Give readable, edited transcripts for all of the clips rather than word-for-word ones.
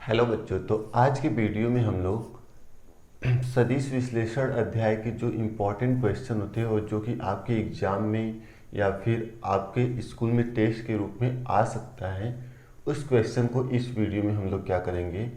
Hello बच्चों। तो आज के वीडियो में हम लोग सदिश विश्लेषण अध्याय के जो इम्पोर्टेंट क्वेश्चन होते हैं और जो कि आपके एग्जाम में या फिर आपके स्कूल में टेस्ट के रूप में आ सकता है, उस क्वेश्चन को इस वीडियो में हम लोग क्या करेंगे,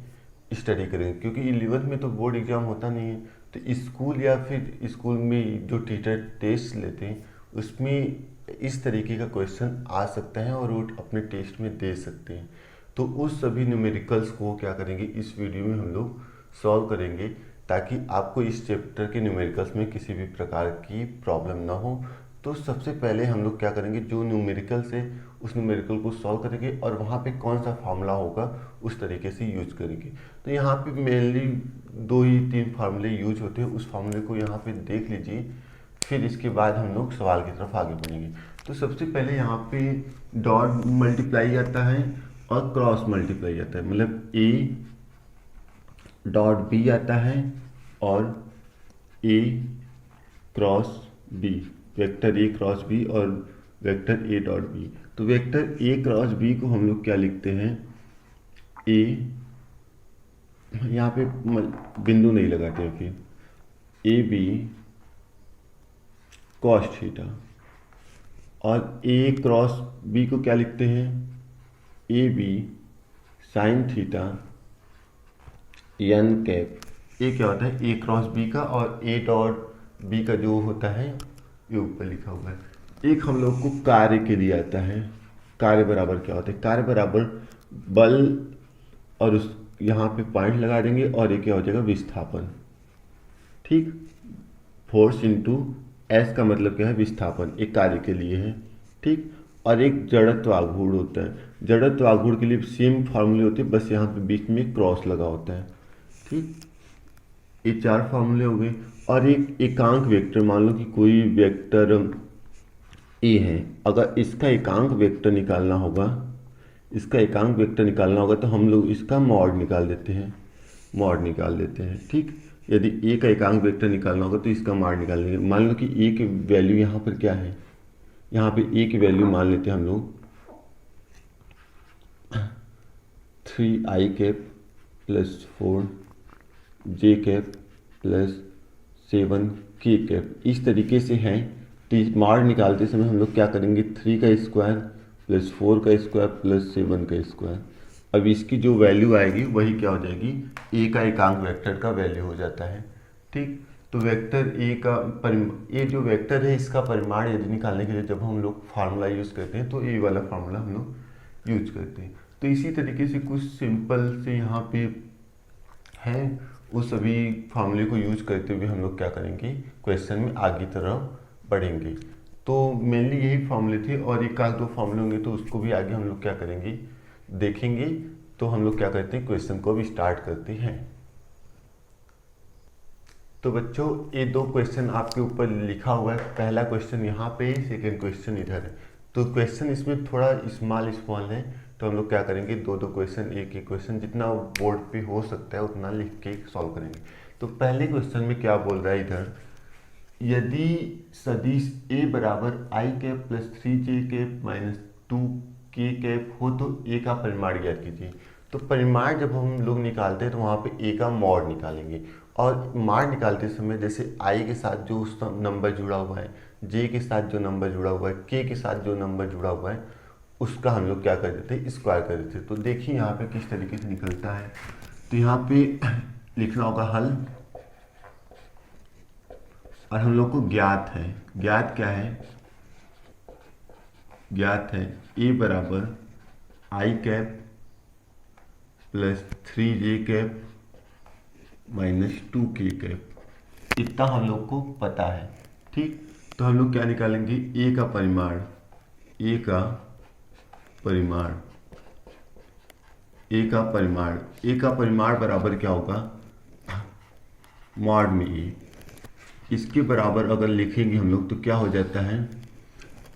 स्टडी करेंगे। क्योंकि 11th में तो बोर्ड एग्जाम होता नहीं है, तो स्कूल या फिर स्कूल में जो टीचर टेस्ट लेते हैं उसमें इस तरीके का क्वेश्चन आ सकता है और वो अपने टेस्ट में दे सकते हैं। तो उस सभी न्यूमेरिकल्स को क्या करेंगे, इस वीडियो में हम लोग सॉल्व करेंगे, ताकि आपको इस चैप्टर के न्यूमेरिकल्स में किसी भी प्रकार की प्रॉब्लम ना हो। तो सबसे पहले हम लोग क्या करेंगे, जो न्यूमेरिकल्स है उस न्यूमेरिकल को सॉल्व करेंगे और वहाँ पे कौन सा फार्मूला होगा उस तरीके से यूज करेंगे। तो यहाँ पे मेनली 2 ही 3 फार्मूले यूज होते हैं, उस फार्मूले को यहाँ पे देख लीजिए, फिर इसके बाद हम लोग सवाल की तरफ आगे बढ़ेंगे। तो सबसे पहले यहाँ पे डॉट मल्टीप्लाई आता है और क्रॉस मल्टीप्लाई आता है, मतलब ए डॉट बी आता है और A cross B, vector A cross B और वेक्टर ए डॉट बी। तो वेक्टर ए क्रॉस बी को हम लोग क्या लिखते हैं, ए, यहाँ पे बिंदु नहीं लगाते हैं, फिर ए बी कॉस थीटा, और ए क्रॉस बी को क्या लिखते हैं, A B sine theta N cap. ये क्या होता है, ए क्रॉस बी का, और ए डॉट बी का जो होता है ये ऊपर लिखा हुआ है। एक हम लोग को कार्य के लिए आता है, कार्य बराबर क्या होता है, कार्य बराबर बल, और उस यहाँ पे पॉइंट लगा देंगे और ये क्या हो जाएगा, विस्थापन। ठीक, फोर्स इंटू एस का मतलब क्या है, विस्थापन, एक कार्य के लिए है। ठीक, और एक जड़त्व आघूर्ण होता है। जड़त्व आघूर्ण के लिए सेम फार्मूले होते हैं, बस यहाँ पे बीच में क्रॉस लगा होता है। ठीक, ये 4 फार्मूले हो गए। और एक एकांक वेक्टर, मान लो कि कोई वेक्टर ए है, अगर इसका एकांक वेक्टर निकालना होगा, इसका एकांक वेक्टर निकालना होगा तो हम लोग इसका मॉड निकाल देते हैं, मॉड निकाल देते हैं। ठीक, यदि ए का एकांक वेक्टर निकालना होगा तो इसका मॉड निकाल लेंगे। मान लो कि ए की वैल्यू यहाँ पर क्या है, यहाँ पे ए की वैल्यू मान लेते हैं हम लोग 3i कैप प्लस 4 जे कैप प्लस 7 के कैप, इस तरीके से है। मार्ग निकालते समय हम लोग क्या करेंगे, 3 का स्क्वायर प्लस 4 का स्क्वायर प्लस 7 का स्क्वायर। अब इसकी जो वैल्यू आएगी वही क्या हो जाएगी, ए का एकांक वेक्टर का वैल्यू हो जाता है। ठीक, तो वेक्टर ए का ये जो वेक्टर है इसका परिमाण यदि निकालने के लिए जब हम लोग फार्मूला यूज़ करते हैं तो ए वाला फार्मूला हम लोग यूज करते हैं। तो इसी तरीके से कुछ सिंपल से यहाँ पे है, वो सभी फार्मूले को यूज करते हुए हम लोग क्या करेंगे, क्वेश्चन में आगे तरफ बढ़ेंगे। तो मेनली यही फार्मूले थे, और एक आध 2 फार्मूले होंगे तो उसको भी आगे हम लोग क्या करेंगे, देखेंगे। तो हम लोग क्या करते हैं, क्वेश्चन को भी स्टार्ट करते हैं। तो बच्चों ये 2 क्वेश्चन आपके ऊपर लिखा हुआ है, पहला क्वेश्चन यहाँ पे, सेकेंड क्वेश्चन इधर है। तो क्वेश्चन इसमें थोड़ा स्मॉल है, तो हम लोग क्या करेंगे, 2 क्वेश्चन, एक एक क्वेश्चन जितना बोर्ड पे हो सकता है उतना लिख के सॉल्व करेंगे। तो पहले क्वेश्चन में क्या बोल रहा है इधर, यदि सदिश ए बराबर I cap plus 3j cap minus 2k cap हो तो ए का परिमाण ज्ञात कीजिए। तो परिमाण जब हम लोग निकालते हैं तो वहाँ पे ए का मॉड निकालेंगे, और माड निकालते समय जैसे आई के साथ जो उस नंबर जुड़ा हुआ है, जे के साथ जो नंबर जुड़ा हुआ है, के के साथ जो नंबर जुड़ा हुआ है, उसका हम लोग क्या कर देते हैं, स्क्वायर कर देते हैं। तो देखिए यहाँ पे किस तरीके से निकलता है। तो यहाँ पे लिखना होगा हल, और हम लोग को ज्ञात है, ज्ञात क्या है, ज्ञात है ए बराबर I cap plus 3j cap minus 2k cap, इतना हम लोग को पता है। ठीक, तो हम लोग क्या निकालेंगे, ए का परिमाण, ए का परिमाण, ए का परिमाण, ए का परिमाण बराबर क्या होगा, मॉड में ए, इसके बराबर अगर लिखेंगे हम लोग तो क्या हो जाता है,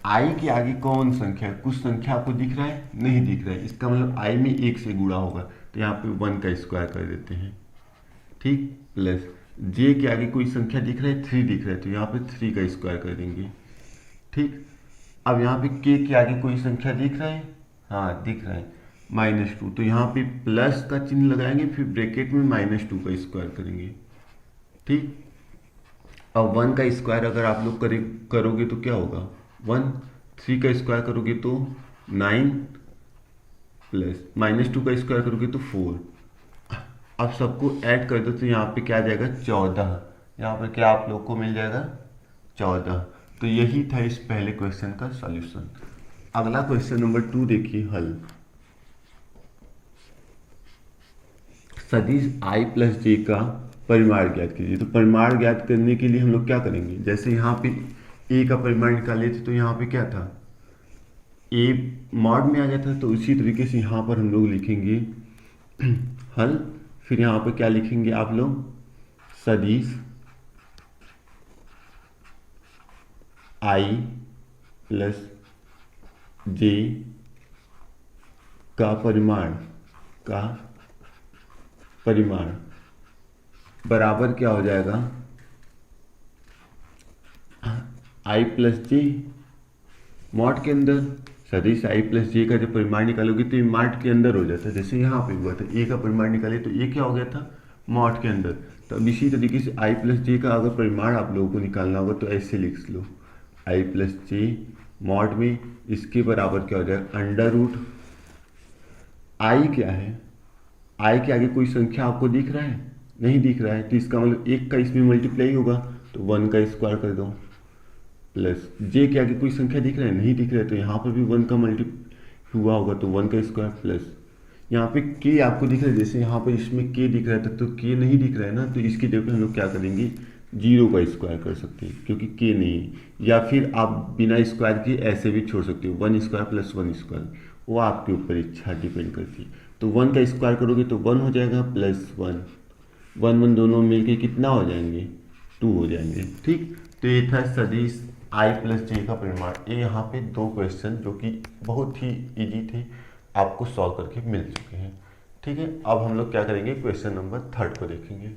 आई के आगे कौन संख्या, कुछ संख्या आपको दिख रहा है, नहीं दिख रहा है, इसका मतलब आई में 1 से गुणा होगा, तो यहाँ पे 1 का स्क्वायर कर देते हैं। ठीक, प्लस जे के आगे कोई संख्या दिख रहा है, 3 दिख रहा है, तो यहाँ पे 3 का स्क्वायर कर देंगे। ठीक, अब यहाँ पे के आगे कोई संख्या दिख रहा है, हाँ दिख रहा है, -2। तो यहाँ पे प्लस का चिन्ह लगाएंगे, फिर ब्रैकेट में -2 का स्क्वायर करेंगे। ठीक, अब 1 का स्क्वायर अगर आप लोग करोगे तो क्या होगा, 1। 3 का स्क्वायर करोगे तो 9, प्लस -2 का स्क्वायर करोगे तो 4। अब सबको ऐड कर दो तो यहाँ पे क्या आ जाएगा, 14। यहाँ पर क्या आप लोग को मिल जाएगा, 14। तो यही था इस पहले क्वेश्चन का सॉल्यूशन। अगला क्वेश्चन नंबर 2 देखिए, हल। सदिश i प्लस जे का परिमाण ज्ञात कीजिए। तो परिमाण ज्ञात करने के लिए हम लोग क्या करेंगे, जैसे यहाँ पे a का परिमाण निकाले थे तो यहाँ पे क्या था, a मॉड में आ जाता है, तो उसी तरीके से यहाँ पर हम लोग लिखेंगे हल। फिर यहाँ पर क्या लिखेंगे आप लोग, सदिश i प्लस जे का परिमाण बराबर क्या हो जाएगा, i प्लस जे मॉड के अंदर। सदिश i प्लस जे का जब परिमाण निकालोगे तो ये मॉड के अंदर हो जाता है, जैसे यहाँ पे हुआ था a का परिमाण निकाले तो ये क्या हो गया था, मॉड के अंदर। तो अब इसी तरीके से i प्लस जे का अगर परिमाण आप लोगों को निकालना होगा तो ऐसे लिख लो, i प्लस जे मॉड में इसके बराबर क्या हो जाएगा, अंडर रूट i क्या है, i के आगे कोई संख्या आपको दिख रहा है, नहीं दिख रहा है, तो इसका मतलब 1 का इसमें मल्टीप्लाई होगा, तो 1 का स्क्वायर कर दो, प्लस जे के आगे कोई संख्या दिख रहा है, नहीं दिख रहा है, तो यहाँ पर भी 1 का मल्टीप्लाई हुआ होगा, तो 1 का स्क्वायर, प्लस यहाँ पे k आपको दिख रहा है, जैसे यहाँ पर इसमें k दिख रहा है तो k नहीं दिख रहा है ना, तो इसकी जगह हम लोग क्या करेंगे, 0 का स्क्वायर कर सकते हैं क्योंकि k नहीं है, या फिर आप बिना स्क्वायर के ऐसे भी छोड़ सकते हो, 1 स्क्वायर प्लस 1 स्क्वायर, वो आपके ऊपर इच्छा डिपेंड करती है। तो 1 का स्क्वायर करोगे तो 1 हो जाएगा, प्लस 1 1 1 दोनों मिलके कितना हो जाएंगे, 2 हो जाएंगे। ठीक, तो ये था सदिश i प्लस जे का परिमाण। ये यहाँ पे 2 क्वेश्चन जो कि बहुत ही इजी थे, आपको सॉल्व करके मिल चुके हैं। ठीक है, अब हम लोग क्या करेंगे, क्वेश्चन नंबर 3 को देखेंगे।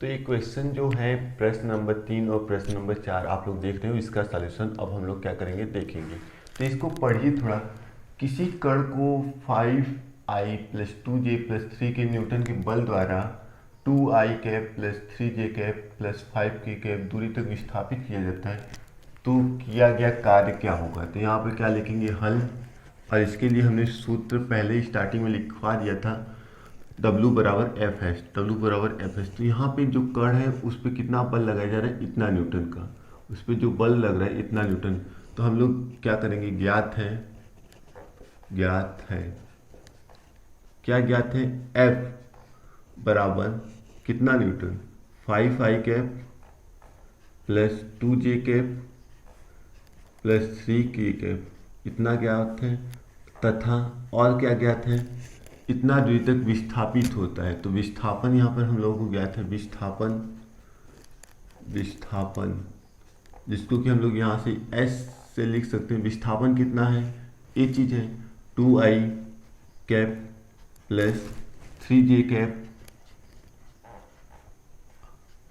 तो ये क्वेश्चन जो है प्रश्न नंबर 3 और प्रश्न नंबर 4 आप लोग देख रहे हो, इसका सॉल्यूशन अब हम लोग क्या करेंगे, देखेंगे। तो इसको पढ़िए थोड़ा। किसी कण को 5i प्लस 2j प्लस 3 के न्यूटन के बल द्वारा 2i cap plus 3j cap plus 5k cap दूरी तक विस्थापित किया जाता है, तो किया गया कार्य क्या होगा। तो यहाँ पे क्या लिखेंगे, हल। और इसके लिए हमने सूत्र पहले ही स्टार्टिंग में लिखवा दिया था, W बराबर एफ एच, W बराबर एफ एच। तो यहाँ पे जो कण है उस पर कितना बल लगाया जा रहा है, इतना न्यूटन का, उस पर जो बल लग रहा है इतना न्यूटन। तो हम लोग क्या करेंगे, ज्ञात है क्या ज्ञात है, F बराबर कितना Newton, 5i cap plus 2j cap plus 3k cap, इतना ज्ञात है। तथा और क्या ज्ञात है, इतना दूरी तक विस्थापित होता है। तो विस्थापन यहाँ पर हम लोगों को ज्ञात है, विस्थापन जिसको कि हम लोग यहाँ से S से लिख सकते हैं। विस्थापन कितना है, ये चीज़ है 2i cap plus 3j cap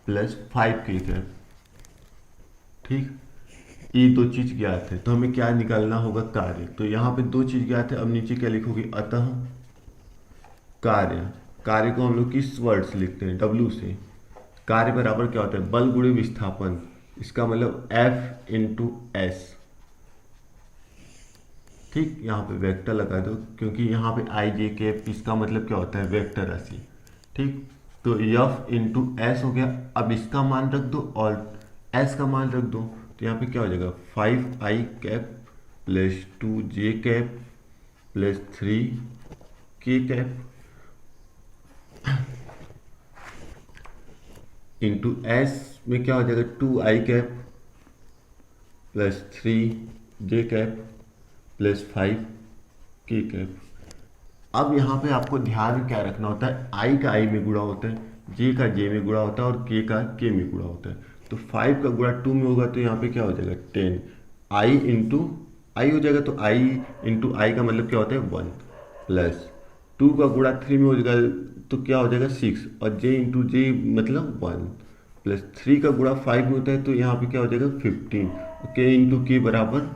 plus 5k cap. ठीक, ये 2 चीज़ ज्ञात है, तो हमें क्या निकालना होगा, कार्य। तो यहाँ पे 2 चीज़ ज्ञात है, अब नीचे क्या लिखोगे, अतः कार्य को हम लोग किस वर्ड से लिखते हैं, W से। कार्य बराबर क्या होता है, बल गुणे विस्थापन, इसका मतलब F इंटू एस। ठीक, यहाँ पे वेक्टर लगा दो क्योंकि यहाँ पे आई जे कैप, इसका मतलब क्या होता है, वेक्टर राशि। ठीक, तो F इंटू एस हो गया। अब इसका मान रख दो और S का मान रख दो, तो यहाँ पे क्या हो जाएगा, 5i cap plus 2j cap plus 3k cap into S में क्या हो जाएगा, 2i cap plus 3j cap plus 5k cap. अब यहाँ पे आपको ध्यान में क्या रखना होता है, i का i में गुणा होता है, j का j में गुणा होता है और k का k में गुणा होता है। तो 5 का गुणा 2 में होगा तो यहाँ पे क्या हो जाएगा, 10 i इंटू आई हो जाएगा। तो i इंटू आई का मतलब क्या होता है, 1 प्लस 2 का गुणा 3 में हो जाएगा तो क्या हो जाएगा, 6 और j इंटू जे मतलब 1 प्लस 3 का गुणा 5 में होता है तो यहाँ पे क्या हो जाएगा, 15 k इंटू के बराबर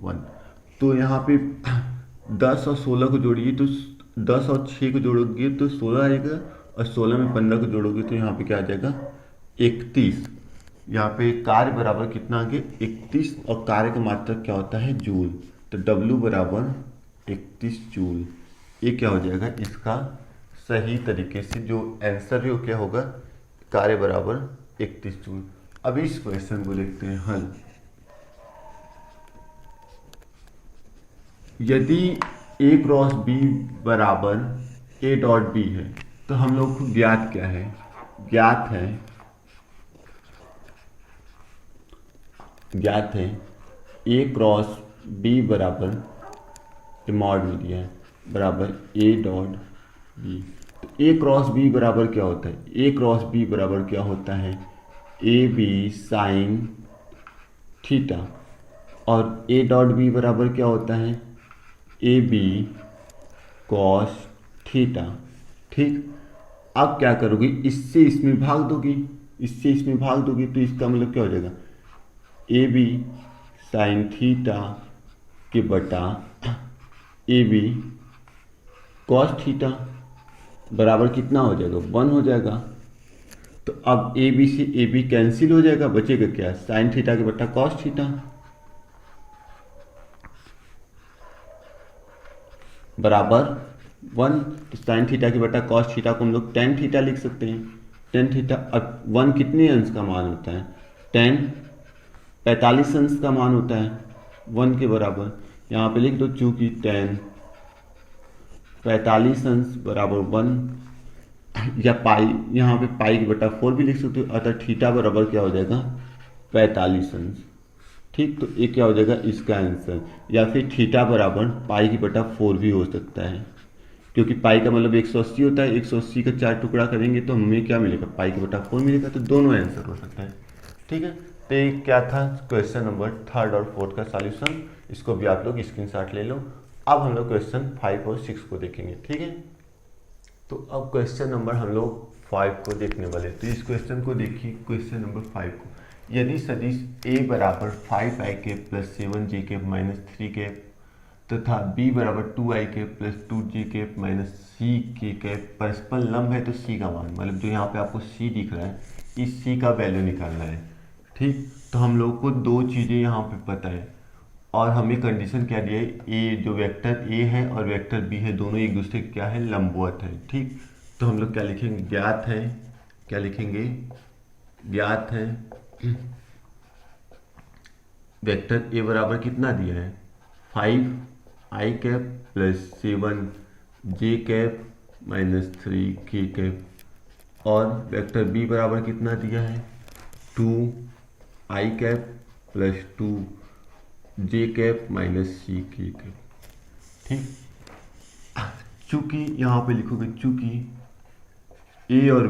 1। तो यहाँ पे 10 और 16 को जोड़िए तो 10 और 6 को जोड़ोगे तो 16 आएगा, और 16 में 15 को जोड़ोगे तो यहाँ पे क्या आ जाएगा 31। यहाँ पे कार्य बराबर कितना आ गया 31, और कार्य का मात्रक क्या होता है जूल, तो W बराबर 31 जूल। ये क्या हो जाएगा इसका सही तरीके से जो आंसर है वो क्या होगा, कार्य बराबर 31 जूल। अभी इस क्वेश्चन को देखते हैं हल। यदि A क्रॉस B बराबर A डॉट B है तो हम लोग को ज्ञात क्या है, ज्ञात है A क्रॉस B बराबर मॉड में दिया है बराबर A डॉट B। तो A क्रॉस B बराबर क्या होता है, A क्रॉस B बराबर क्या होता है ए बी साइन थीटा, और A डॉट B बराबर क्या होता है ए बी कॉस थीटा। ठीक, अब क्या करोगी, इससे इसमें भाग दोगी, इससे इसमें भाग दोगी तो इसका मतलब क्या हो जाएगा ए बी साइन थीटा के बटा ए बी कॉस थीटा बराबर कितना हो जाएगा 1 हो जाएगा। तो अब ए बी से ए बी कैंसिल हो जाएगा, बचेगा क्या साइन थीटा के बटा कॉस थीटा बराबर 1। तो साइन थीटा के बटा कॉस थीटा को हम लोग टेन थीटा लिख सकते हैं, टेन थीटा। अब 1 कितने अंश का मान होता है 10, 45 अंश का मान होता है 1 के बराबर। यहाँ पे लिख दो चूंकि 10 45 अंश बराबर 1, या पाई, यहाँ पे पाई की बटा 4 भी लिख सकते हो, अतः थीटा बराबर क्या हो जाएगा 45 अंश। ठीक, तो ये क्या हो जाएगा इसका आंसर, या फिर थीटा बराबर पाई की बटा 4 भी हो सकता है, क्योंकि पाई का मतलब 180 होता है, 180 का 4 टुकड़ा करेंगे तो हमें क्या मिलेगा पाई की बटा 4 मिलेगा, तो दोनों आंसर हो सकता है। ठीक है, तो ये क्या था क्वेश्चन नंबर 3 और 4 का सॉल्यूशन, इसको भी आप लोग स्क्रीनशॉट ले लो। अब हम लोग क्वेश्चन 5 और 6 को देखेंगे। ठीक है, तो अब क्वेश्चन नंबर हम लोग 5 को देखने वाले, तो इस क्वेश्चन को देखिए, क्वेश्चन नंबर 5 को। यदि सदिश a बराबर 5i के प्लस 7j के माइनस 3 के तथा b बराबर 2i के प्लस 2j के माइनस c के परस्पर लंब है, तो c का मान, मतलब जो यहाँ पे आपको c दिख रहा है, इस c का वैल्यू निकालना है। ठीक, तो हम लोग को दो चीज़ें यहाँ पे पता है, और हमें कंडीशन क्या दिया है, ए जो वेक्टर ए है और वेक्टर बी है दोनों एक दूसरे के क्या है लंबवत है। ठीक, तो हम लोग क्या लिखेंगे, ज्ञात है, क्या लिखेंगे, ज्ञात है वेक्टर ए बराबर कितना दिया है 5i cap plus 7j cap minus 3k cap, और वेक्टर बी बराबर कितना दिया है 2i cap plus 2j cap minus c k cap. ठीक, चूंकि यहाँ पे लिखोगे चूंकि ए और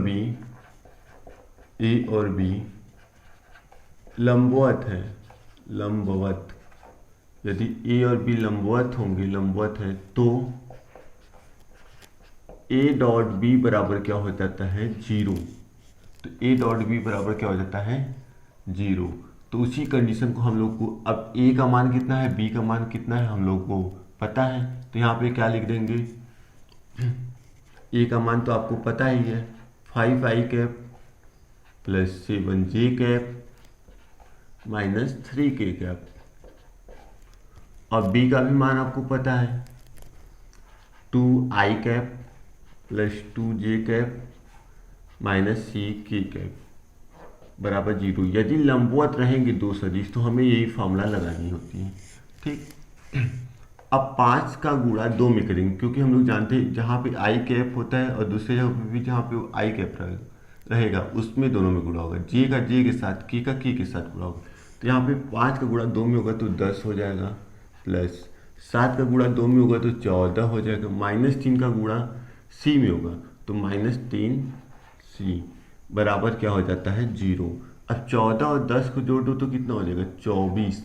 बी लंबवत है, लंबवत, यदि ए और बी लंबवत होंगे, लंबवत है, तो ए डॉट बी बराबर क्या हो जाता है 0। तो ए डॉट बी बराबर क्या हो जाता है 0। तो उसी कंडीशन को हम लोग को, अब ए का मान कितना है बी का मान कितना है हम लोग को पता है, तो यहाँ पे क्या लिख देंगे, ए का मान तो आपको पता ही है 5i cap plus 7j cap minus 3k cap, और बी का भी मान आपको पता है 2i cap plus 2j cap minus c cap बराबर 0। यदि लंबवत रहेंगे दो सदिश तो हमें यही फॉर्मूला लगानी होती है। ठीक, अब 5 का गुणा 2 में करेंगे, क्योंकि हम लोग जानते हैं जहाँ पे i कैप होता है और दूसरे जगह पे भी जहाँ पे i कैप रहेगा उसमें दोनों में गुणा होगा, j का j के साथ, k का k के साथ गुणा होगा। तो यहाँ पे 5 का गुणा 2 में होगा तो 10 हो जाएगा, प्लस 7 का गुणा 2 में होगा तो 14 हो जाएगा, माइनस 3 का गुणा c में होगा तो माइनस 3c बराबर क्या हो जाता है 0। अब 14 और 10 को जोड़ दो तो कितना हो जाएगा 24,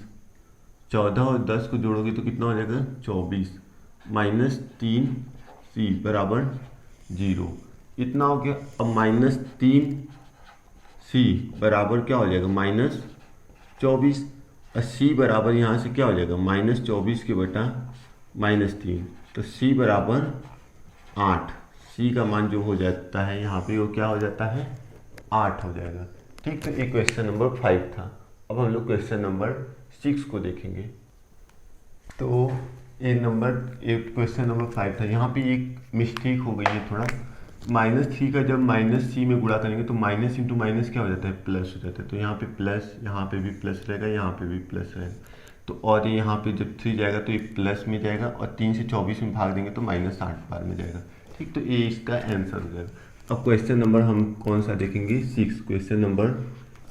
14 और 10 को जोड़ोगे तो कितना हो जाएगा 24, माइनस 3c बराबर 0, इतना हो गया। अब माइनस 3c बराबर क्या हो जाएगा माइनस 24, और c बराबर यहाँ से क्या हो जाएगा माइनस 24 के बटा -3, तो c बराबर 8। c का मान जो हो जाता है यहाँ पे वो क्या हो जाता है 8 हो जाएगा। ठीक, तो ये क्वेश्चन नंबर 5 था। अब हम लोग क्वेश्चन नंबर 6 को देखेंगे। तो ये क्वेश्चन नंबर 5 था। यहाँ पे एक मिस्टेक हो गई है थोड़ा। -3 का जब -c में गुणा करेंगे तो माइनस इंटू माइनस क्या हो जाता है प्लस हो जाता है। तो यहाँ पे प्लस, यहाँ पे भी प्लस रहेगा, यहाँ पे भी प्लस रहेगा। तो और ये यहाँ पे जब 3 जाएगा तो ये प्लस में जाएगा और 3 से 24 में भाग देंगे तो -8 बार में जाएगा। ठीक, तो ये इसका आंसर हो जाएगा। अब क्वेश्चन नंबर हम कौन सा देखेंगे 6। क्वेश्चन नंबर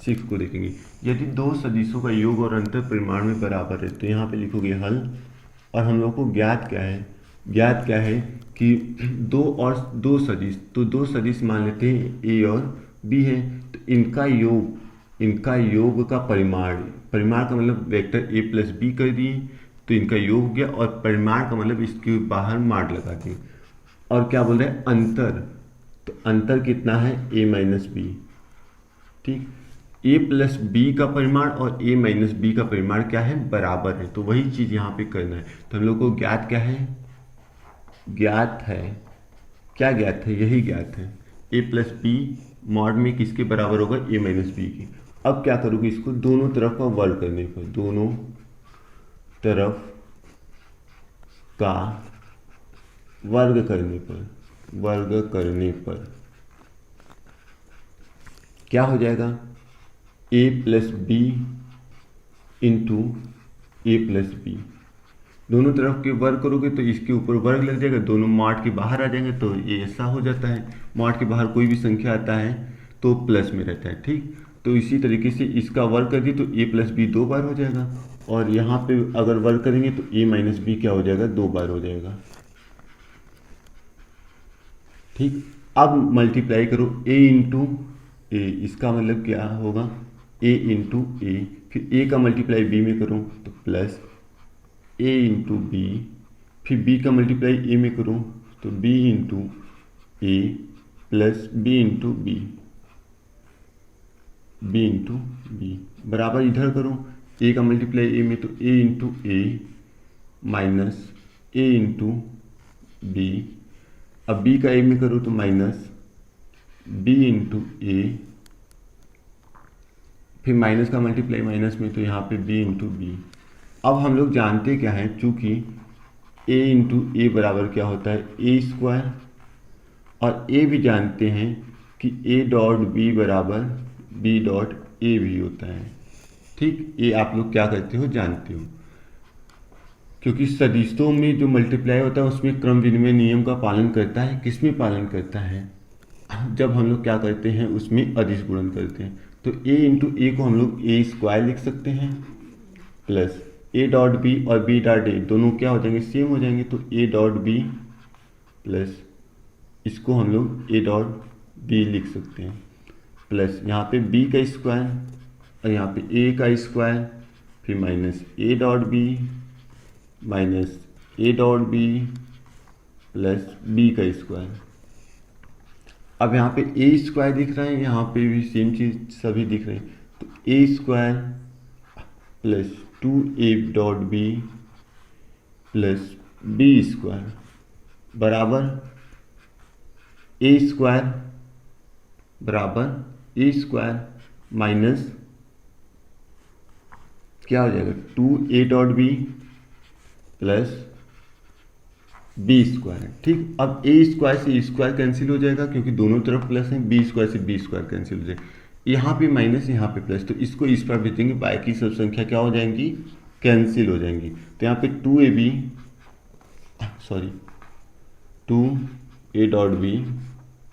6 को देखेंगे। यदि दो सदिशों का योग और अंतर परिमाण में बराबर है तो यहाँ पे लिखोगे हल। और हम लोग को ज्ञात क्या है, ज्ञात क्या है कि दो सदिश, तो दो सदिश मान लेते हैं ए और बी है। तो इनका योग का परिमाण, परिमाण का मतलब वेक्टर ए प्लस बी कर दिए तो इनका योग हो गया, और परिमाण का मतलब इसके बाहर मार्क लगा दिए। और क्या बोल रहे हैं अंतर, तो अंतर कितना है ए माइनस बी। ठीक, ए प्लस बी का परिमाण और ए माइनस बी का परिमाण क्या है बराबर है। तो वही चीज यहाँ पे करना है। तो हम लोग को ज्ञात क्या है, ज्ञात है, क्या ज्ञात है, यही ज्ञात है ए प्लस बी मॉड में किसके बराबर होगा ए माइनस बी की। अब क्या करोगे इसको दोनों तरफ का वर्ग करने पर, दोनों तरफ का वर्ग करने पर क्या हो जाएगा ए plus B into A plus B. दोनों तरफ के वर्ग करोगे तो इसके ऊपर वर्ग लग जाएगा, दोनों मार्ट के बाहर आ जाएंगे तो ये ऐसा हो जाता है। मार्ट के बाहर कोई भी संख्या आता है तो प्लस में रहता है। ठीक, तो इसी तरीके से इसका वर्ग कर दिए तो ए प्लस बी 2 बार हो जाएगा, और यहाँ पे अगर वर्ग करेंगे तो ए माइनस बी क्या हो जाएगा 2 बार हो जाएगा। ठीक, अब मल्टीप्लाई करो ए इंटू ए, इसका मतलब क्या होगा ए इंटू ए, फिर ए का मल्टीप्लाई बी में करूँ तो प्लस ए इंटू बी, फिर बी का मल्टीप्लाई ए में करूँ तो B into A plus B into B, B into B बराबर इधर करूँ ए का मल्टीप्लाई ए में तो A into A minus A into B, अब बी का ए में करूँ तो माइनस बी इंटू ए, फिर माइनस का मल्टीप्लाई माइनस में तो यहाँ पे बी इंटू बी। अब हम लोग जानते क्या है, चूंकि a इंटू ए बराबर क्या होता है ए स्क्वायर, और a भी जानते हैं कि a डॉट बी बराबर b डॉट ए भी होता है। ठीक, ये आप लोग क्या करते हो जानते हो, क्योंकि सदिशों में जो मल्टीप्लाई होता है उसमें क्रम विनिमय नियम का पालन करता है। किसमें पालन करता है, जब हम लोग क्या करते हैं उसमें अदिश गुणन करते हैं। तो a इंटू ए को हम लोग ए स्क्वायर लिख सकते हैं प्लस ए डॉट बी और बी डॉट ए दोनों क्या हो जाएंगे सेम हो जाएंगे, तो ए डॉट बी प्लस इसको हम लोग ए डॉट बी लिख सकते हैं प्लस यहाँ पे बी का स्क्वायर और यहाँ पे ए का स्क्वायर, फिर minus A dot B minus A dot B plus B का स्क्वायर। अब यहाँ पे ए स्क्वायर दिख रहा है, यहाँ पे भी सेम चीज सभी दिख रहे हैं, तो A square plus 2a dot B plus B square बराबर ए स्क्वायर बराबर ए स्क्वायर माइनस क्या हो जाएगा 2a dot B plus B square. ठीक, अब ए स्क्वायर से स्क्वायर कैंसिल हो जाएगा क्योंकि दोनों तरफ प्लस है, बी स्क्वायर से बी स्क्वायर कैंसिल हो जाएगा, यहाँ पे माइनस यहाँ पे प्लस, तो इसको इस पर भेजेंगे बाकी सब संख्या क्या हो जाएंगी कैंसिल हो जाएंगी। तो यहाँ पे 2a dot B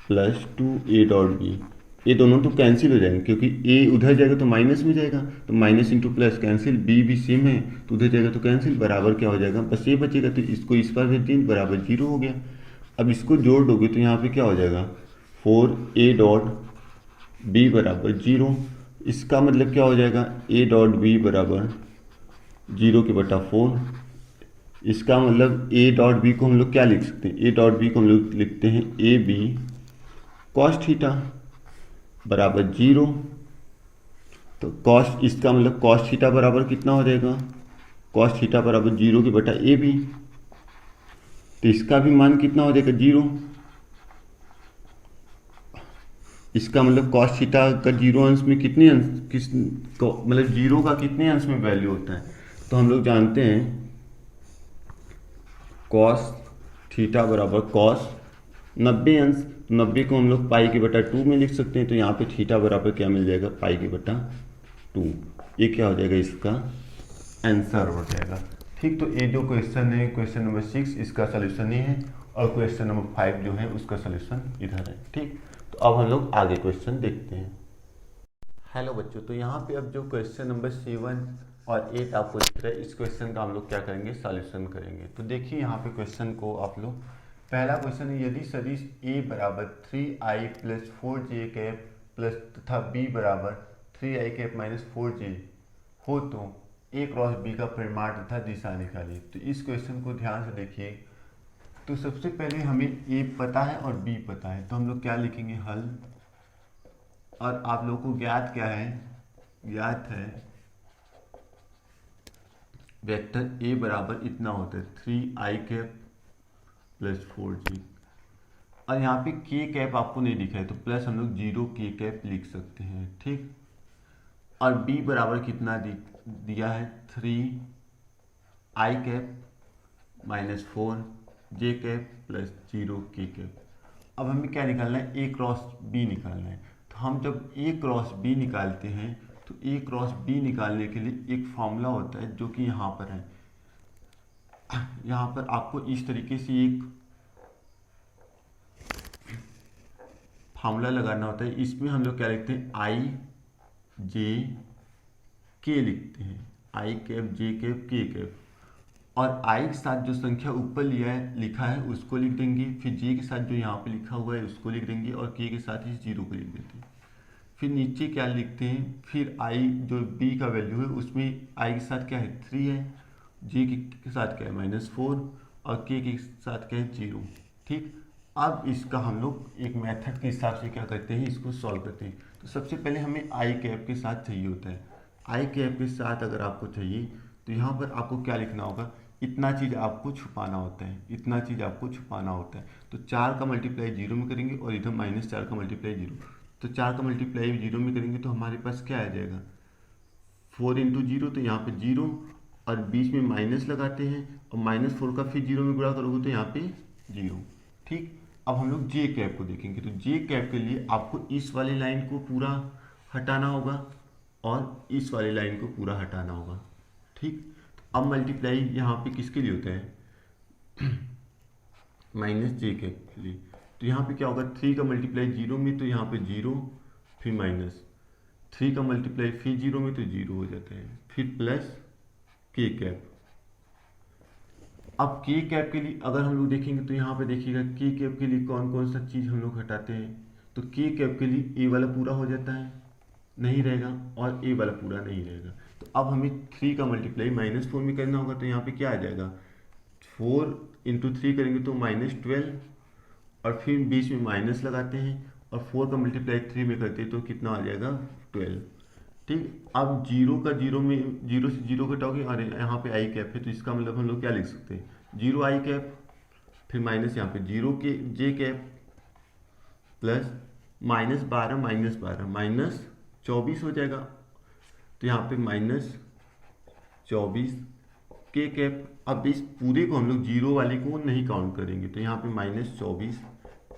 plus 2a dot B, ये दोनों तो कैंसिल हो जाएंगे क्योंकि a उधर जाएगा तो माइनस में जाएगा, तो minus into plus cancel, b भी सेम है तो उधर जाएगा तो कैंसिल, बराबर क्या हो जाएगा बस ये बचेगा, तो इसको इस पर भेज देंगे बराबर 0 हो गया। अब इसको जोड़ दोगे तो यहाँ पे क्या हो जाएगा 4a डॉट b बराबर 0, इसका मतलब क्या हो जाएगा a डॉट b बराबर 0 के बटा 4। इसका मतलब a डॉट b को हम लोग क्या लिख सकते हैं, a डॉट b को हम लोग लिखते हैं ए बी कॉस थीटा बराबर 0। तो कॉस, इसका मतलब कॉस थीटा बराबर कितना हो जाएगा, कॉस थीटा बराबर 0 के बटा ए बी। तो इसका भी मान कितना हो जाएगा 0। इसका मतलब कॉस थीटा का 0 अंश में कितने अंश मतलब 0 का कितने अंश में वैल्यू होता है। तो हम लोग जानते हैं कॉस थीटा बराबर कॉस 90 अंश। 90 को हम लोग पाई के बटा 2 में लिख सकते हैं। तो यहाँ पे थीटा बराबर क्या मिल जाएगा, पाई के बटा 2। ये क्या हो जाएगा, इसका आंसर हो जाएगा। ठीक, तो ये जो क्वेश्चन है क्वेश्चन नंबर 6, इसका सोल्यूशन ये है, और क्वेश्चन नंबर 5 जो है उसका सोल्यूशन इधर है। ठीक, तो अब हम लोग आगे क्वेश्चन देखते हैं। हेलो बच्चों, तो यहाँ पे अब जो क्वेश्चन नंबर 7 और 8 आपको दिख रहा है, इस क्वेश्चन का हम लोग क्या करेंगे, सॉल्यूशन करेंगे। तो देखिए यहाँ पे क्वेश्चन को आप लोग, पहला क्वेश्चन है, यदि सदिश a बराबर 3i plus 4j cap plus तथा b बराबर 3i कैप माइनस 4j हो तो a क्रॉस b का परिमाण तथा दिशा निकालिए। तो इस क्वेश्चन को ध्यान से देखिए। तो सबसे पहले हमें a पता है और b पता है, तो हम लोग क्या लिखेंगे, हल। और आप लोगों को ज्ञात क्या है, ज्ञात है वेक्टर a बराबर इतना होता है 3i कैप प्लस 4j। और यहाँ पे k कैप आपको नहीं दिखा है, तो प्लस हम लोग 0 k कैप लिख सकते हैं। ठीक, और b बराबर कितना दिया है, 3i cap minus 4j cap plus 0 k cap. अब हमें क्या निकालना है, a क्रॉस b निकालना है। तो हम जब a क्रॉस b निकालते हैं, तो a क्रॉस b निकालने के लिए एक फॉर्मूला होता है जो कि यहाँ पर है। यहाँ पर आपको इस तरीके से एक फार्मूला लगाना होता है। इसमें हम लोग क्या लिखते हैं, आई जे के लिखते हैं, आई कैप जे कैप के कैप। और आई के साथ जो संख्या ऊपर लिखा है उसको लिख देंगे, फिर जे के साथ जो यहाँ पे लिखा हुआ है उसको लिख देंगे, और के के साथ इस 0 को लिख देते हैं। फिर नीचे क्या लिखते हैं, फिर आई जो बी का वैल्यू है उसमें आई के साथ क्या है, 3 है, जे के साथ क्या है, -4, और के साथ क्या है, 0। ठीक, अब इसका हम लोग एक मेथड के हिसाब से क्या करते हैं, इसको सॉल्व करते हैं। तो सबसे पहले हमें आई कैप के साथ चाहिए होता है। आई कैप के साथ अगर आपको चाहिए तो यहाँ पर आपको क्या लिखना होगा, इतना चीज़ आपको छुपाना होता है, इतना चीज़ आपको छुपाना होता है। तो 4 का मल्टीप्लाई 0 में करेंगे और इधर -4 का मल्टीप्लाई 0। तो 4 का मल्टीप्लाई 0 में करेंगे तो हमारे पास क्या आ जाएगा, 4 × 0, तो यहाँ पे 0 और बीच में माइनस लगाते हैं, और -4 का फिर 0 में गुणा करोगे तो यहाँ पे 0। ठीक, अब हम लोग जे कैप को देखेंगे। तो जे कैप के लिए आपको इस वाली लाइन को पूरा हटाना होगा और इस वाली लाइन को पूरा हटाना होगा। ठीक, तो अब मल्टीप्लाई यहाँ पे किसके लिए होता है, -j कैप के लिए। तो यहाँ पे क्या होगा, 3 का मल्टीप्लाई 0 में, तो यहाँ पे 0, फिर -3 का मल्टीप्लाई फिर 0 में, तो 0 हो जाता है, फिर प्लस के कैप। अब के कैप के लिए अगर हम लोग देखेंगे तो यहाँ पे देखिएगा के कैप के लिए कौन कौन सा चीज़ हम लोग हटाते हैं। तो के कैप के लिए ए वाला पूरा हो जाता है, नहीं रहेगा, और ए वाला पूरा नहीं रहेगा। तो अब हमें 3 का मल्टीप्लाई -4 में करना होगा। तो यहाँ पे क्या आ जाएगा, 4 × 3 करेंगे तो -12, और फिर बीच में माइनस लगाते हैं, और 4 का मल्टीप्लाई 3 में करते हैं तो कितना आ जाएगा, 12। ठीक, अब 0 का 0 में 0 से 0 घटाओगे, और यहाँ पे आई कैप है, तो इसका मतलब हम लोग क्या लिख सकते हैं, 0 आई कैप, फिर माइनस यहाँ पे 0 के जे कैप, प्लस -12 -24 हो जाएगा। तो यहाँ पे -24 के कैप। अब इस पूरे को हम लोग 0 वाले को नहीं काउंट करेंगे, तो यहाँ पे -24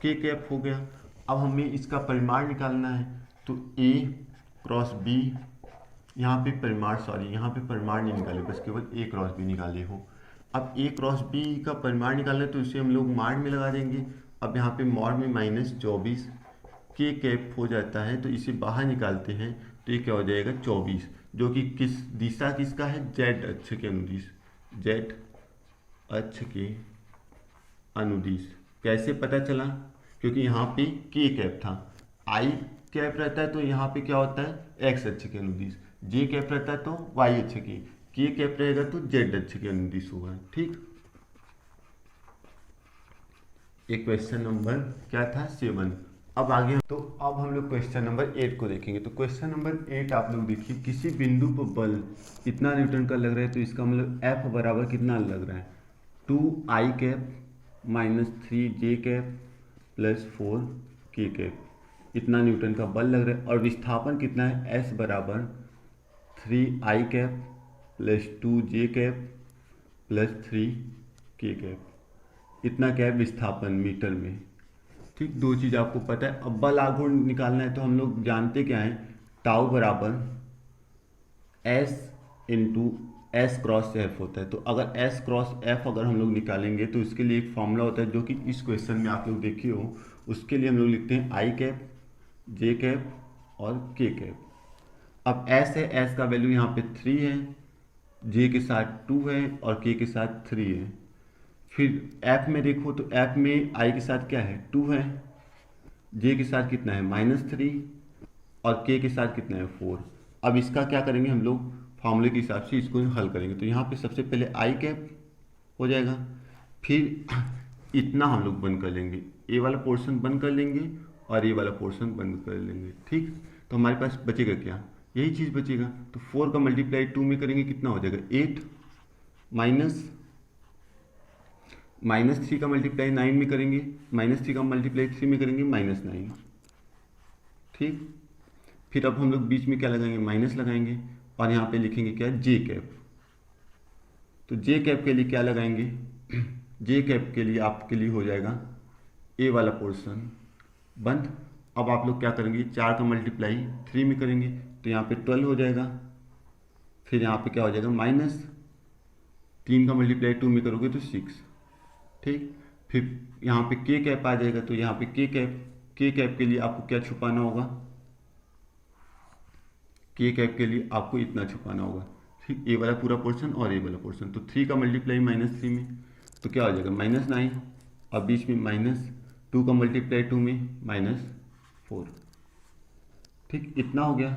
के कैप हो गया। अब हमें इसका परिमाण निकालना है। तो a क्रॉस b, यहाँ पे परिमाण नहीं निकाले, बस केवल a क्रॉस b निकाले हो। अब a क्रॉस b का परिमाण निकालना है तो इसे हम लोग मॉड में लगा देंगे। अब यहाँ पे मॉड में -24 के कैप हो जाता है, तो इसे बाहर निकालते हैं तो ये क्या हो जाएगा, 24, जो कि किस दिशा किसका है, जेड अक्ष के अनुदिश, जेड अक्ष के अनुदिश। कैसे पता चला, क्योंकि यहाँ पे के कैप था, आई कैप रहता है तो यहाँ पे क्या होता है, एक्स अक्ष के अनुदिश, जे कैप रहता है तो वाई अक्ष की, के कैप रहेगा तो जेड अक्ष के अनुदिश होगा। ठीक, ये क्वेश्चन नंबर क्या था, 7। अब आगे तो अब हम लोग क्वेश्चन नंबर 8 को देखेंगे। तो क्वेश्चन नंबर 8 आप लोग देखिए, किसी बिंदु पर बल कितना न्यूटन का लग रहा है, तो इसका मतलब F बराबर कितना लग रहा है, 2i cap -3 J cap plus 4 K cap, इतना न्यूटन का बल लग रहा है। और विस्थापन कितना है, S बराबर 3I cap plus 2J cap plus 3K cap, इतना क्या है विस्थापन मीटर में। ठीक, दो चीज़ आपको पता है। अब बल आघूर्ण निकालना है तो हम लोग जानते क्या है, टाउ बराबर S into S cross F होता है। तो अगर S क्रॉस एफ अगर हम लोग निकालेंगे तो इसके लिए एक फॉर्मूला होता है जो कि इस क्वेश्चन में आप लोग देखिए हो। उसके लिए हम लोग लिखते हैं I कैप, J कैप और K कैप। अब S है, S का वैल्यू यहाँ पे 3 है, J के साथ 2 है और K के साथ 3 है। फिर F में देखो तो F में I के साथ क्या है, 2 है, J के साथ कितना है -3 और K के साथ कितना है 4। अब इसका क्या करेंगे हम लोग, फॉर्मूले के हिसाब से इसको हल करेंगे। तो यहाँ पे सबसे पहले I कैप हो जाएगा, फिर इतना हम लोग बंद कर लेंगे, ये वाला पोर्शन बंद कर लेंगे और ये वाला पोर्शन बंद कर लेंगे। ठीक, तो हमारे पास बचेगा क्या, यही चीज़ बचेगा। तो 4 का मल्टीप्लाई 2 में करेंगे कितना हो जाएगा 8, -3 का मल्टीप्लाई 9 में करेंगे, -3 का मल्टीप्लाई 3 में करेंगे -9। ठीक, फिर अब हम लोग बीच में क्या लगाएंगे, माइनस लगाएंगे और यहाँ पे लिखेंगे क्या, J कैप। तो J कैप के लिए क्या लगाएंगे, J कैप के लिए आपके लिए हो जाएगा ए वाला पोर्शन बंद। अब आप लोग क्या करेंगे, 4 का मल्टीप्लाई 3 में करेंगे तो यहाँ पे 12 हो जाएगा। फिर यहाँ पे क्या हो जाएगा, -3 का मल्टीप्लाई 2 में करोगे तो 6। ठीक, फिर यहाँ पे K कैप आ जाएगा। तो यहाँ पे K कैप के लिए आपको क्या छुपाना होगा, K कैप के लिए आपको इतना छुपाना होगा। ठीक, ए वाला पूरा पोर्शन और ए वाला पोर्शन। तो 3 का मल्टीप्लाई -3 में तो क्या हो जाएगा -9 और बीच में -2 का मल्टीप्लाई 2 में -4। ठीक, इतना हो गया।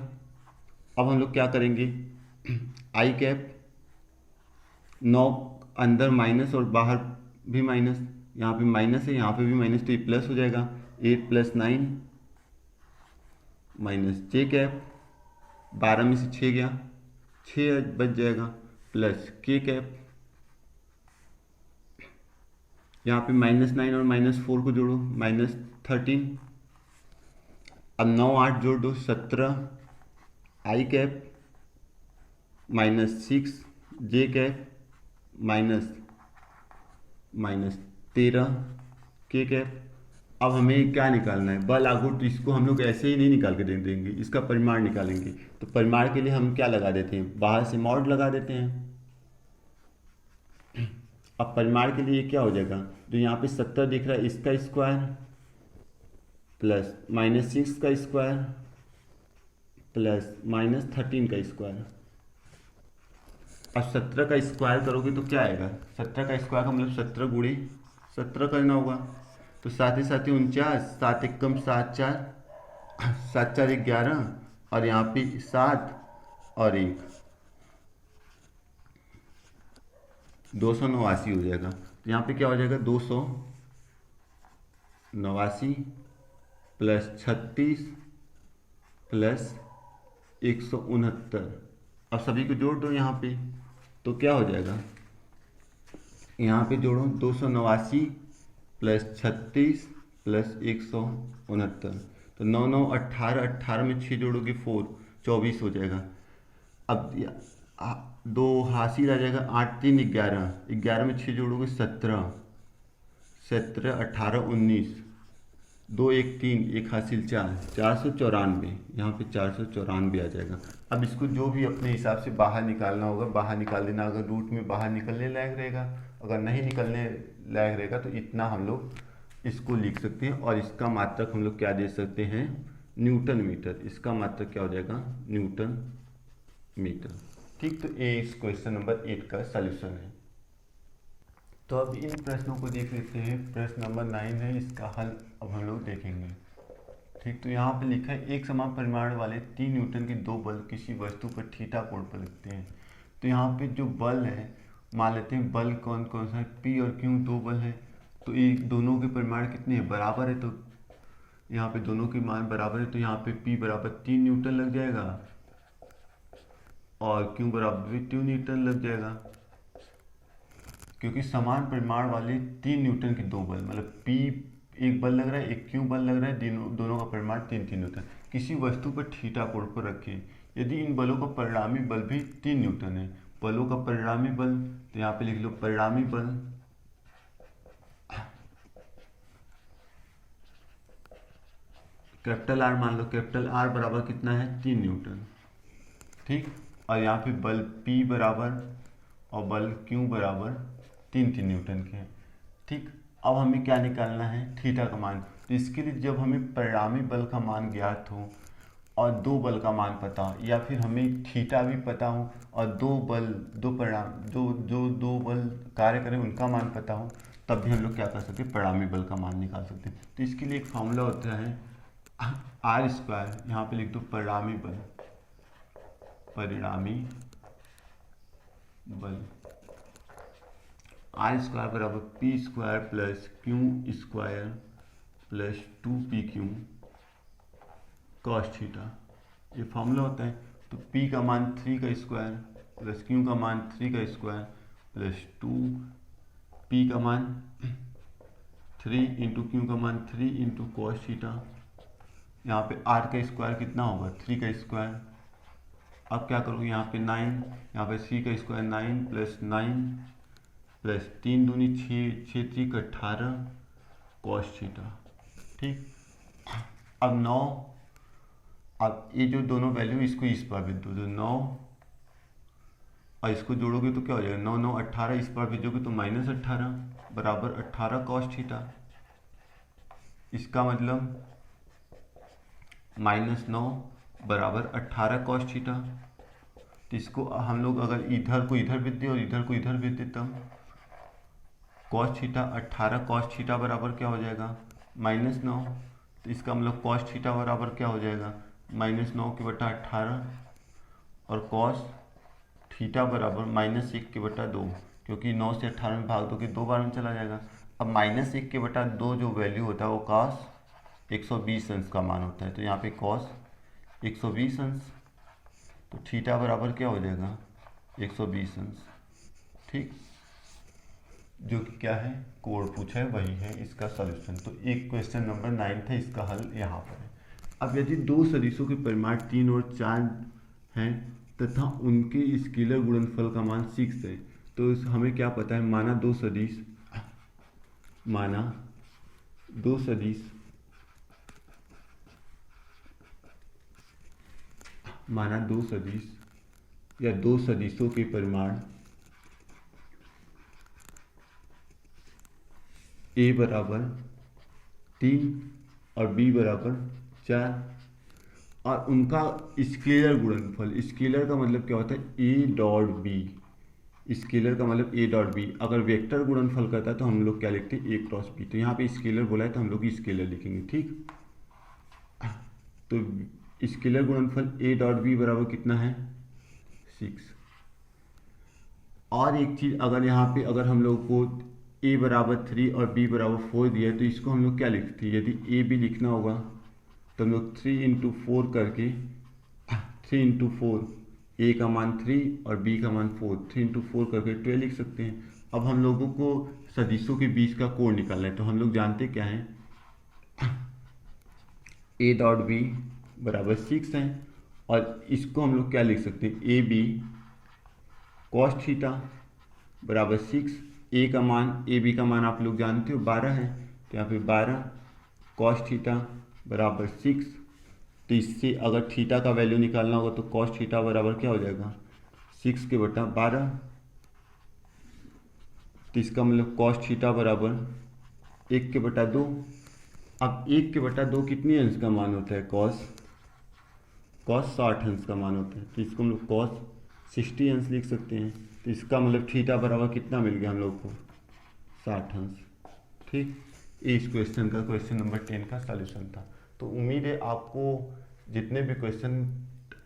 अब हम लोग क्या करेंगे, I कैप 9 अंदर माइनस और बाहर भी माइनस, यहाँ पे माइनस है यहाँ पे भी माइनस, तो ये प्लस हो जाएगा 8 + 9 -J कैप, 12 में से 6 गया, 6 बच जाएगा, प्लस K कैप, यहाँ पे -9 और -4 को जोड़ो -13। अब 9 8 जोड़ दो 17 I cap -6 J cap -13 K cap. अब हमें क्या निकालना है, बल आघूर्ण। तो इसको हम लोग ऐसे ही नहीं निकाल के दे देंगे, इसका परिमाण निकालेंगे। तो परिमाण के लिए हम क्या लगा देते हैं, बाहर से मॉड लगा देते हैं। अब परिमाण के लिए क्या हो जाएगा, जो यहाँ पे 70 दिख रहा है इसका स्क्वायर प्लस -6 का स्क्वायर प्लस -13 का स्क्वायर। अब 17 का स्क्वायर करोगे तो क्या आएगा, 17 का स्क्वायर का मतलब 17 गुणे 17 करना होगा। तो 7 ही 7 49, 7 एकम 7 4, 7 4 11 और यहाँ पे 7 और 1 289 हो जाएगा। तो यहाँ पे क्या हो जाएगा 289 प्लस 36 प्लस 169। अब सभी को जोड़ दो यहाँ पे तो क्या हो जाएगा, यहाँ पे जोड़ो 289 प्लस 36 प्लस 169। तो 9 9 18, 18 में 6 जोड़ोगे 4 24 हो जाएगा। अब 2 हासिल आ जाएगा, 8 3 11, 11 में 6 जोड़ोगे 17, 17 18 19, 2 1 3, 1 हासिल 4, 494। यहाँ पे 494 आ जाएगा। अब इसको जो भी अपने हिसाब से बाहर निकालना होगा बाहर निकाल देना। अगर रूट में बाहर निकलने लायक रहेगा, अगर नहीं निकलने लायक रहेगा तो इतना हम लोग इसको लिख सकते हैं। और इसका मात्रक हम लोग क्या दे सकते हैं, न्यूटन मीटर। इसका मात्रक क्या हो जाएगा, न्यूटन मीटर। ठीक, तो ये इस क्वेश्चन नंबर 8 का सलूशन है। तो अब इन प्रश्नों को देख लेते हैं। प्रश्न नंबर 9 है, इसका हल अब हम लोग देखेंगे। ठीक, तो यहाँ पे लिखा है एक समान परिमाण वाले 3 न्यूटन के 2 बल किसी वस्तु पर थीटा कोण पर लगते हैं। तो यहाँ पे जो बल है, मान लेते हैं बल कौन कौन सा है, P और Q 2 बल है। तो ये दोनों के परिमाण कितने हैं, बराबर है। तो यहाँ पे दोनों के मान बराबर है, तो यहाँ पे P बराबर 3 न्यूटन लग जाएगा और Q बराबर भी 2 न्यूटन लग जाएगा। क्योंकि समान परिमाण वाले 3 न्यूटन के 2 बल, मतलब P एक बल लग रहा है, एक क्यू बल लग रहा है, दोनों का परिमाण 3 न्यूटन किसी वस्तु पर थीटा कोण पर रखें। यदि इन बलों का परिणामी बल भी 3 न्यूटन है, बलों का परिणामी बल, तो यहाँ पे लिख लो परिणामी बल कैपिटल आर मान लो, कैपिटल आर बराबर कितना है 3 न्यूटन, ठीक। और यहाँ पे बल P बराबर और बल Q बराबर 3 न्यूटन के हैं, ठीक। अब हमें क्या निकालना है, थीटा का मान। तो इसके लिए जब हमें परिणामी बल का मान ज्ञात हो और 2 बल का मान पता हो, या फिर हमें थीटा भी पता हो और 2 बल, 2 परिणाम, जो 2 बल कार्य करें उनका मान पता हो, तब भी हम लोग क्या कर सकते हैं, परिणामी बल का मान निकाल सकते हैं। तो इसके लिए एक फॉर्मूला होता है आर स्क्वायर, यहाँ पे लिख दो परिणामी बल, परिणामी बल आर स्क्वायर बराबर P square plus Q square plus 2pq cos theta, ये फॉर्मूला होता है। तो p का मान 3 का स्क्वायर प्लस q का मान 3 का स्क्वायर प्लस 2p का मान 3 इंटू क्यू का मान 3 इंटू कॉस थीटा। यहाँ पे r का स्क्वायर कितना होगा, 3 का स्क्वायर। अब क्या करोगे, यहाँ पे 9, यहाँ पे 3 का स्क्वायर 9 प्लस 9 प्लस 3 दूनी 6, 6 3 का 18 कॉस थीटा, ठीक। अब 9, अब ये जो दोनों वैल्यू इसको इस पर भेज दो, तो 9 और इसको जोड़ोगे तो क्या हो जाएगा, 9 9 18, इस पर भेजोगे तो -18 बराबर 18 कॉस थीटा। इसका मतलब -9 बराबर 18 कॉस थीटा। तो इसको हम लोग अगर इधर को इधर भेज दें और इधर को इधर भेज दें, तब कॉस थीटा 18 कॉस थीटा बराबर क्या हो जाएगा, -9। तो इसका मतलब कॉस थीटा बराबर क्या हो जाएगा, -9 के बटा 18 और कॉस थीटा बराबर -1 के बटा 2, क्योंकि 9 से 18 में भाग दोगे 2 बार में चला जाएगा। अब -1 के बटा 2 जो वैल्यू होता है वो कॉस 120 अंश का मान होता है। तो यहाँ पे कॉस 120 अंश, तो थीटा बराबर क्या हो जाएगा, 120 अंश, ठीक। जो कि क्या है, कोण पूछा है, वही है इसका सॉल्यूशन। तो एक क्वेश्चन नंबर 9 था, इसका हल यहाँ पर है। अब यदि 2 सदिशों के परिमाण 3 और 4 हैं तथा उनके स्केलर गुणनफल का मान 6 है, तो हमें क्या पता है, माना दो सदिश या 2 सदिशों के परिमाण a बराबर 3 और b बराबर 4 और उनका स्केलर गुणनफल, स्केलर का मतलब क्या होता है, a डॉट b, स्केलर का मतलब a डॉट b। अगर वेक्टर गुणनफल करता है तो हम लोग क्या लिखते हैं, a क्रॉस b। तो यहाँ पे स्केलर बोला है तो हम लोग स्केलर लिखेंगे, ठीक। तो स्केलर गुणनफल a डॉट b बराबर कितना है, 6। और एक चीज़, अगर यहाँ पे अगर हम लोग को a बराबर 3 और b बराबर 4 दिया है तो इसको हम लोग क्या लिखते हैं, यदि a b लिखना होगा तो हम लोग 3 इंटू 4 करके 3 इंटू 4, a का मान 3 और b का मान 4, 3 इंटू 4 करके 12 लिख सकते हैं। अब हम लोगों को सदिशों के बीच का कोण निकालना है, तो हम लोग जानते क्या हैं, a डॉट b बराबर 6 है और इसको हम लोग क्या लिख सकते हैं, ए बी कॉस थीटा बराबर 6। ए का मान, ए बी का मान आप लोग जानते हो 12 है, तो यहाँ पे 12 कॉस थीटा बराबर 6। तो इससे अगर थीटा का वैल्यू निकालना होगा तो कॉस थीटा बराबर क्या हो जाएगा, 6 के बटा 12। तो इसका मतलब कॉस थीटा बराबर 1 के बटा 2। अब 1 के बटा 2 कितनी अंश का मान होता है, कॉस 60 अंश का मान होता है। तो इसको हम लोग कॉस 60 अंश लिख सकते हैं। तो इसका मतलब थीटा बराबर कितना मिल गया हम लोग को, 60 अंश, ठीक। इस क्वेश्चन का क्वेश्चन नंबर 10 का सॉल्यूशन था। तो उम्मीद है आपको जितने भी क्वेश्चन,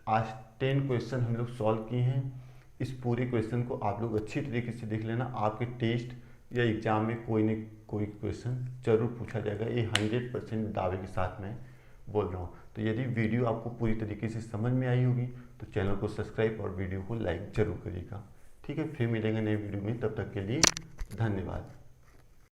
आज 10 क्वेश्चन हम लोग सॉल्व किए हैं, इस पूरे क्वेश्चन को आप लोग अच्छी तरीके से देख लेना। आपके टेस्ट या एग्जाम में कोई न कोई क्वेश्चन जरूर पूछा जाएगा, ये 100% दावे के साथ मैं बोल रहा हूँ। तो यदि वीडियो आपको पूरी तरीके से समझ में आई होगी तो चैनल को सब्सक्राइब और वीडियो को लाइक जरूर करिएगा। ठीक है, फिर मिलेंगे नए वीडियो में, तब तक के लिए धन्यवाद।